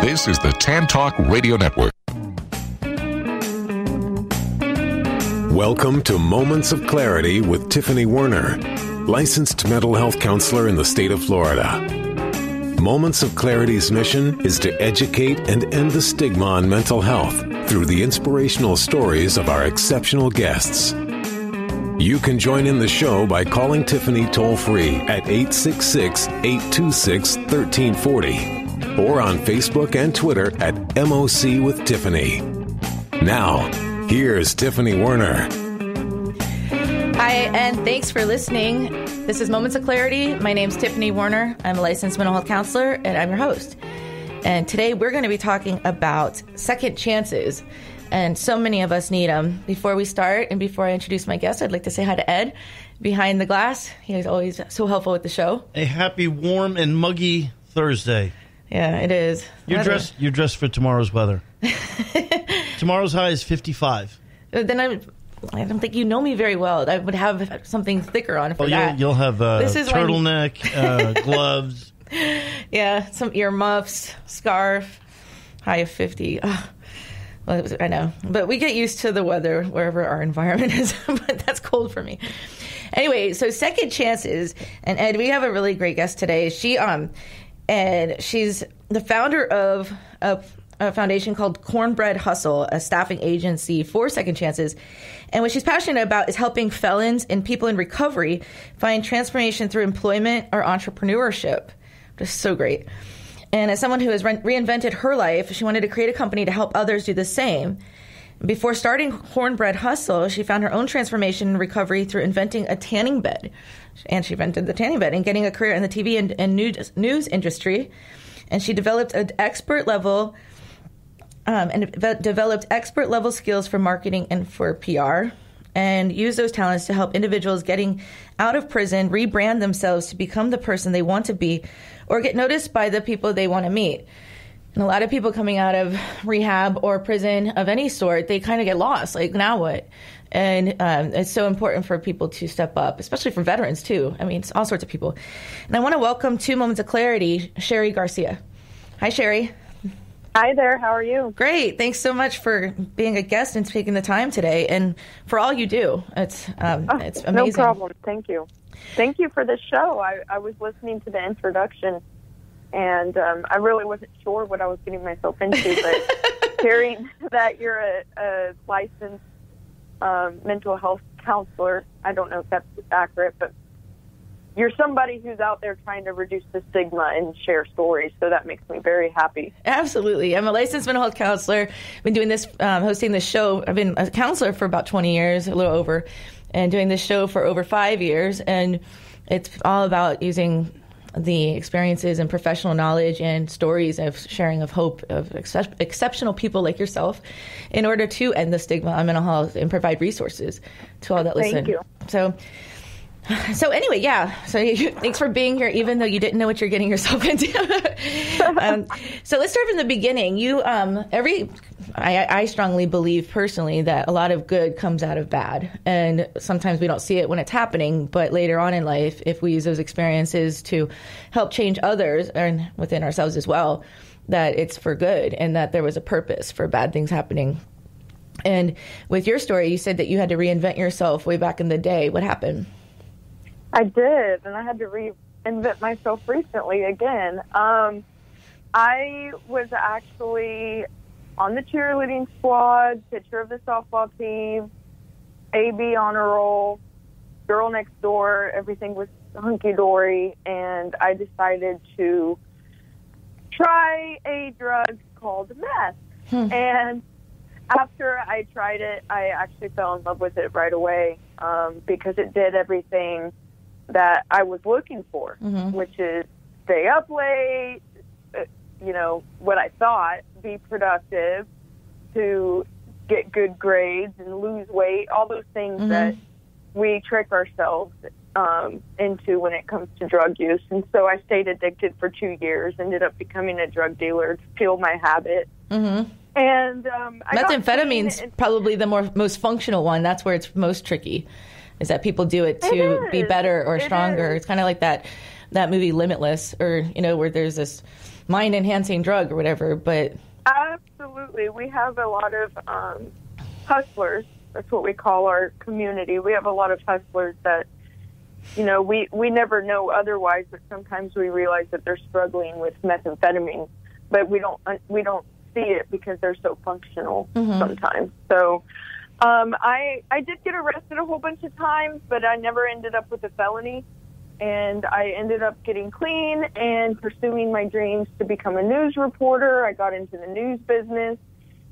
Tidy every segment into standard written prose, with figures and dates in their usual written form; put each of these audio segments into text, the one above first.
This is the Tan Talk Radio Network. Welcome to Moments of Clarity with Tiffany Werner, licensed mental health counselor in the state of Florida. Moments of Clarity's mission is to educate and end the stigma on mental health through the inspirational stories of our exceptional guests. You can join in the show by calling Tiffany toll-free at 866-826-1340 or on Facebook and Twitter at MOC with Tiffany. Now, here's Tiffany Werner. Hi, and thanks for listening. This is Moments of Clarity. My name's Tiffany Werner. I'm a licensed mental health counselor, and I'm your host. And today we're going to be talking about second chances, and so many of us need them. Before we start, and before I introduce my guest, I'd like to say hi to Ed behind the glass. He's always so helpful with the show. A happy, warm, and muggy Thursday. Yeah, it is. You're dressed for tomorrow's weather. Tomorrow's high is 55. Then I don't think you know me very well. I would have something thicker on for that. You'll have a turtleneck, gloves. Yeah, some earmuffs, scarf, high of 50. Oh, well, I know. But we get used to the weather wherever our environment is. But that's cold for me. Anyway, so second chances. And Ed, we have a really great guest today. And she's the founder of a foundation called Cornbread Hustle, a staffing agency for second chances. And what she's passionate about is helping felons and people in recovery find transformation through employment or entrepreneurship. Just so great. And as someone who has reinvented her life, she wanted to create a company to help others do the same. Before starting Cornbread Hustle, she found her own transformation and recovery through inventing a tanning bed. And she invented the tanning bed and getting a career in the TV and news industry. And she developed an expert level skills for marketing and for PR, and used those talents to help individuals getting out of prison rebrand themselves to become the person they want to be or get noticed by the people they want to meet. And a lot of people coming out of rehab or prison of any sort, they kind of get lost. Like, now what? And it's so important for people to step up, especially for veterans, too. I mean, it's all sorts of people. And I want to welcome to Moments of Clarity, Cheri Garcia. Hi, Cheri. Hi there. How are you? Great. Thanks so much for being a guest and taking the time today, and for all you do. It's amazing. No problem. Thank you. Thank you for this show. I was listening to the introduction, and I really wasn't sure what I was getting myself into, but hearing that you're a licensed mental health counselor, I don't know if that's accurate, but you're somebody who's out there trying to reduce the stigma and share stories, so that makes me very happy. Absolutely. I'm a licensed mental health counselor. I've been doing this, hosting this show. I've been a counselor for about 20 years, a little over, and doing this show for over 5 years. And it's all about using the experiences and professional knowledge and stories of sharing of hope of exceptional people like yourself in order to end the stigma on mental health and provide resources to all that listen. Thank you. So anyway, yeah. So thanks for being here, even though you didn't know what you're getting yourself into. So let's start from the beginning. I strongly believe personally that a lot of good comes out of bad, and sometimes we don't see it when it's happening. But later on in life, if we use those experiences to help change others and within ourselves as well, that it's for good and that there was a purpose for bad things happening. And with your story, you said that you had to reinvent yourself way back in the day. What happened? I did, and I had to reinvent myself recently again. I was actually on the cheerleading squad, pitcher of the softball team, AB honor roll, girl next door. Everything was hunky-dory, and I decided to try a drug called meth. And after I tried it, I actually fell in love with it right away because it did everything that I was looking for, which is stay up late, what I thought, be productive, to get good grades and lose weight, all those things that we trick ourselves into when it comes to drug use. And so I stayed addicted for 2 years, ended up becoming a drug dealer to fuel my habit. And methamphetamine's probably the most functional one. That's where it's most tricky, is that people do it to be better or stronger. It's kind of like that movie Limitless, or where there's this mind-enhancing drug or whatever, but... Absolutely. We have a lot of hustlers. That's what we call our community. We have a lot of hustlers that, you know, we never know otherwise, but sometimes we realize that they're struggling with methamphetamine, but we don't see it because they're so functional sometimes. So I did get arrested a whole bunch of times, but I never ended up with a felony. And I ended up getting clean and pursuing my dreams to become a news reporter. I got into the news business,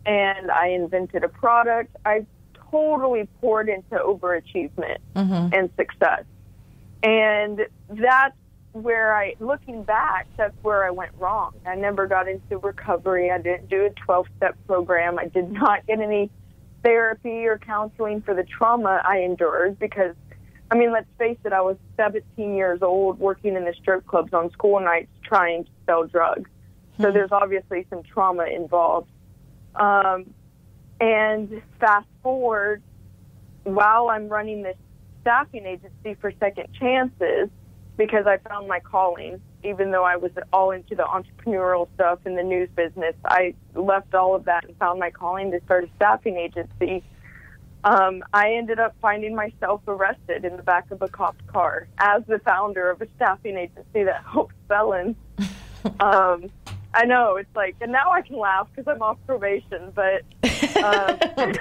and I invented a product. I totally poured into overachievement and success. And that's where looking back, that's where I went wrong. I never got into recovery. I didn't do a 12-step program. I did not get any therapy or counseling for the trauma I endured because, I mean, let's face it, I was 17 years old working in the strip clubs on school nights trying to sell drugs. So there's obviously some trauma involved. And fast forward, while I'm running this staffing agency for Second Chances, because I found my calling, even though I was all into the entrepreneurial stuff in the news business, I left all of that and found my calling to start a staffing agency. I ended up finding myself arrested in the back of a cop's car as the founder of a staffing agency that helps felons. I know, it's like, and now I can laugh because I'm off probation, but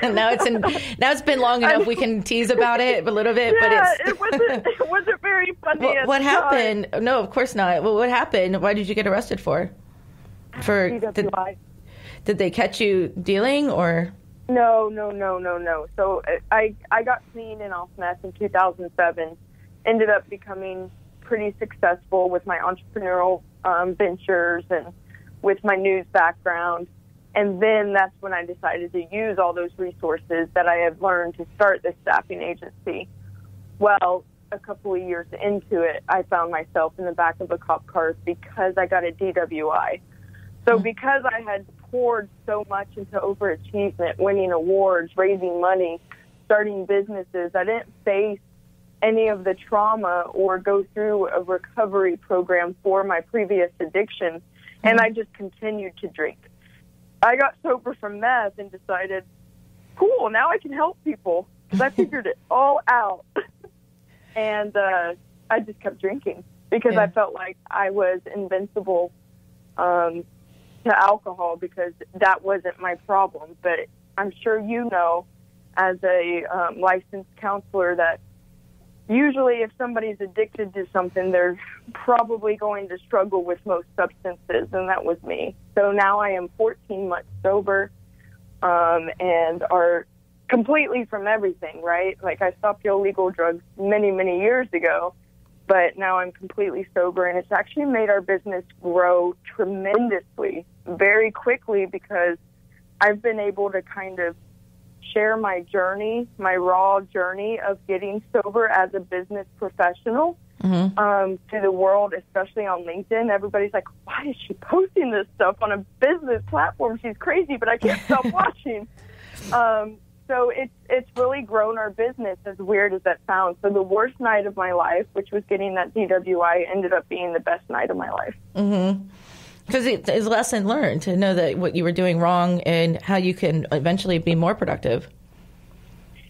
now it's been long enough we can tease about it a little bit. Yeah, but it wasn't very funny. What happened? No, of course not. Well, what happened? Why did you get arrested for? Did they catch you dealing or? No. So I got clean and off meth in 2007. Ended up becoming pretty successful with my entrepreneurial ventures and with my news background. And then that's when I decided to use all those resources that I had learned to start this staffing agency. Well, a couple of years into it, I found myself in the back of a cop car because I got a DWI. So because I had poured so much into overachievement, winning awards, raising money, starting businesses, I didn't face any of the trauma or go through a recovery program for my previous addiction, and I just continued to drink. I got sober from meth and decided, cool, now I can help people because I figured it all out. And I just kept drinking because I felt like I was invincible to alcohol because that wasn't my problem. But I'm sure you know, as a licensed counselor, that usually if somebody's addicted to something, they're probably going to struggle with most substances, and that was me. So now I am 14 months sober and are completely from everything, right? Like I stopped illegal drugs many, many years ago, but now I'm completely sober, and it's actually made our business grow tremendously, very quickly, because I've been able to kind of share my journey, my raw journey of getting sober as a business professional to the world, especially on LinkedIn. Everybody's like, why is she posting this stuff on a business platform? She's crazy, but I can't stop watching. So it's really grown our business, as weird as that sounds. So the worst night of my life, which was getting that DWI, ended up being the best night of my life. Because it's a lesson learned to know that what you were doing wrong and how you can eventually be more productive.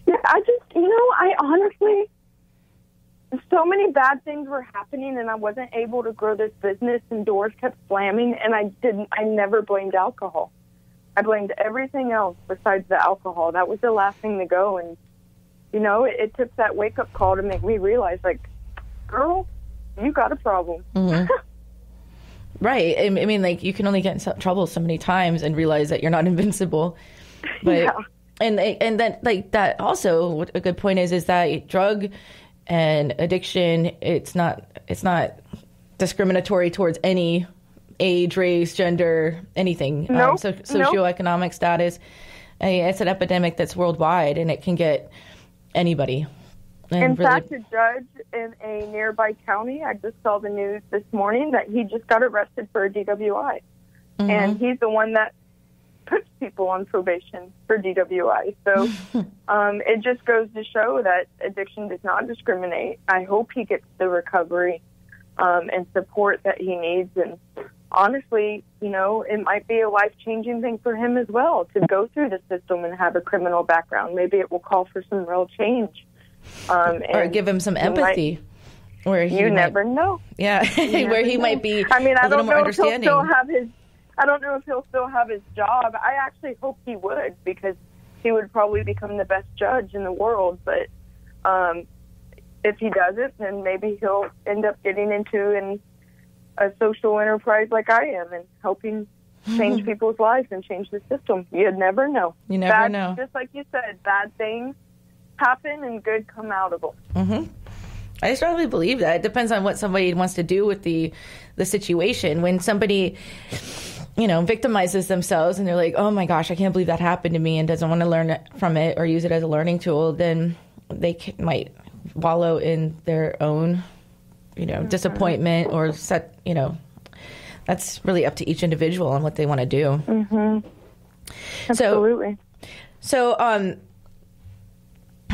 Yeah, I honestly, so many bad things were happening, and I wasn't able to grow this business, and doors kept slamming, and I never blamed alcohol. I blamed everything else besides the alcohol. That was the last thing to go, and, it took that wake-up call to make me realize, like, girl, you got a problem. Right. I mean, like, you can only get in trouble so many times and realize that you're not invincible. But, and then, like, that also, what a good point is that drug and addiction, it's not discriminatory towards any age, race, gender, anything. Nope. Socioeconomic status. It's an epidemic that's worldwide, and it can get anybody. In fact, a judge in a nearby county, I just saw the news this morning that he just got arrested for a DWI. And he's the one that puts people on probation for DWI. So it just goes to show that addiction does not discriminate. I hope he gets the recovery and support that he needs. And honestly, it might be a life-changing thing for him as well to go through the system and have a criminal background. Maybe it will call for some real change. Or give him some empathy. You never know. Yeah, where he might be I don't know more understanding. I don't know if he'll still have his job. I actually hope he would, because he would probably become the best judge in the world. But if he doesn't, then maybe he'll end up getting into a social enterprise like I am and helping change people's lives and change the system. You never know. You never know. Just like you said, bad things happen and good come out of them. Mm-hmm. I strongly believe that. It depends on what somebody wants to do with the situation. When somebody, victimizes themselves and they're like, oh my gosh, I can't believe that happened to me, and doesn't want to learn from it or use it as a learning tool, then they might wallow in their own, disappointment or set, that's really up to each individual and what they want to do. Mm-hmm. Absolutely. So,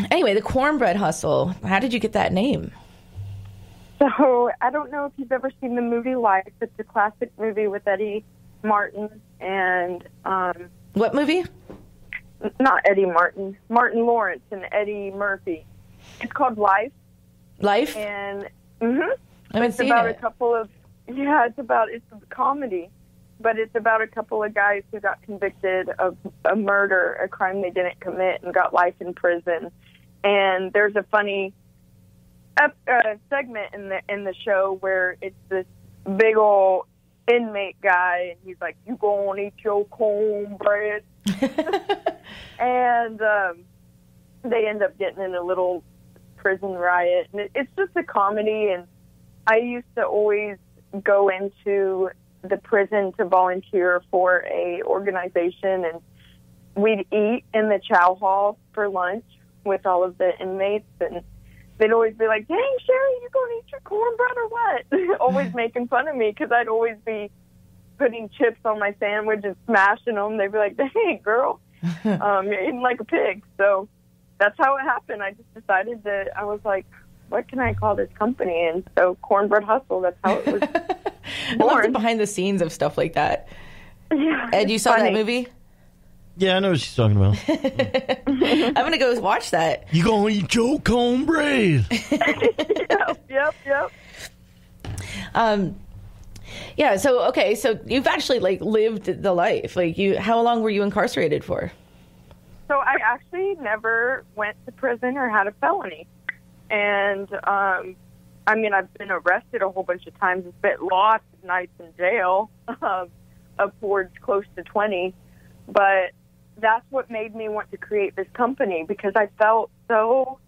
anyway, the Cornbread Hustle, how did you get that name? So, I don't know if you've ever seen the movie Life. It's a classic movie with Eddie Martin and... what movie? Not Eddie Martin. Martin Lawrence and Eddie Murphy. It's called Life. Life? And I haven't seen it. It's a comedy, but it's about a couple of guys who got convicted of a murder, a crime they didn't commit, and got life in prison. And there's a funny segment in the show where it's this big old inmate guy, and he's like, "You gonna eat your cornbread?" And they end up getting in a little prison riot, and it's just a comedy. And I used to always go into the prison to volunteer for a organization, and we'd eat in the chow hall for lunch with all of the inmates, and they'd always be like, "Dang, Cheri, you gonna eat your cornbread or what?" Always making fun of me because I'd always be putting chips on my sandwich and smashing them. They'd be like, "Dang, girl, you're eating like a pig." So that's how it happened. I just decided that I was like, what can I call this company? And so Cornbread Hustle, that's how it was born. I love the behind the scenes of stuff like that. Yeah, Ed, you saw that movie? Yeah, I know what she's talking about. I'm going to go watch that. You gonna eat your cornbread? Yep. Yeah, so you've actually lived the life. How long were you incarcerated for? So I actually never went to prison or had a felony. And, I've been arrested a whole bunch of times. I've spent lots of nights in jail, upwards close to 20. But that's what made me want to create this company, because I felt so,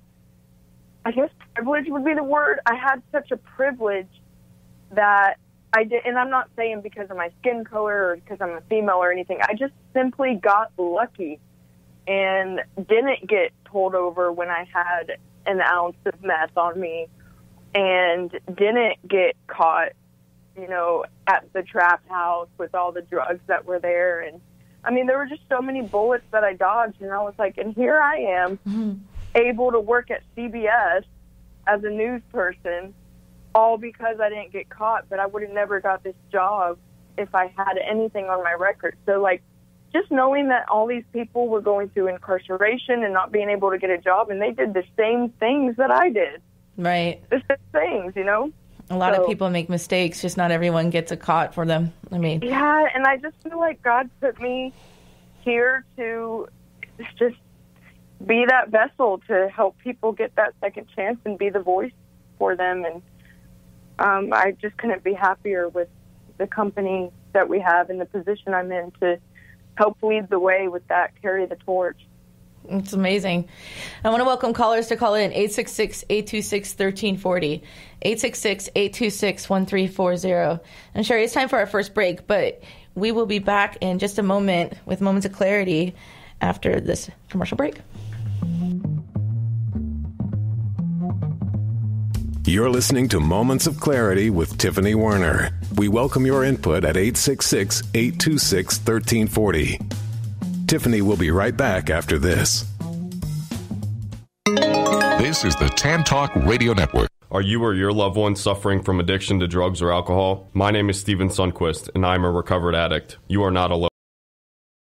I guess privilege would be the word. I had such a privilege that I did, and I'm not saying because of my skin color or because I'm a female or anything. I just simply got lucky and didn't get pulled over when I had an ounce of meth on me, and didn't get caught, at the trap house with all the drugs that were there. And there were just so many bullets that I dodged, and I was like, and here I am, able to work at CBS as a news person, all because I didn't get caught. But I would have never got this job if I had anything on my record. So, just knowing that all these people were going through incarceration and not being able to get a job, and they did the same things that I did. Right. The same things, A lot of people make mistakes, just not everyone gets a caught for them. Yeah, and I just feel like God put me here to just be that vessel to help people get that second chance and be the voice for them. And I just couldn't be happier with the company that we have and the position I'm in to help lead the way with that, carry the torch. It's amazing. I want to welcome callers to call in 866-826-1340, 866-826-1340. And Cheri, it's time for our first break, but we will be back in just a moment with Moments of Clarity after this commercial break. You're listening to Moments of Clarity with Tiffany Werner. We welcome your input at 866-826-1340. Tiffany will be right back after this. This is the Tan Talk Radio Network. Are you or your loved one suffering from addiction to drugs or alcohol? My name is Steven Sundquist, and I'm a recovered addict. You are not alone.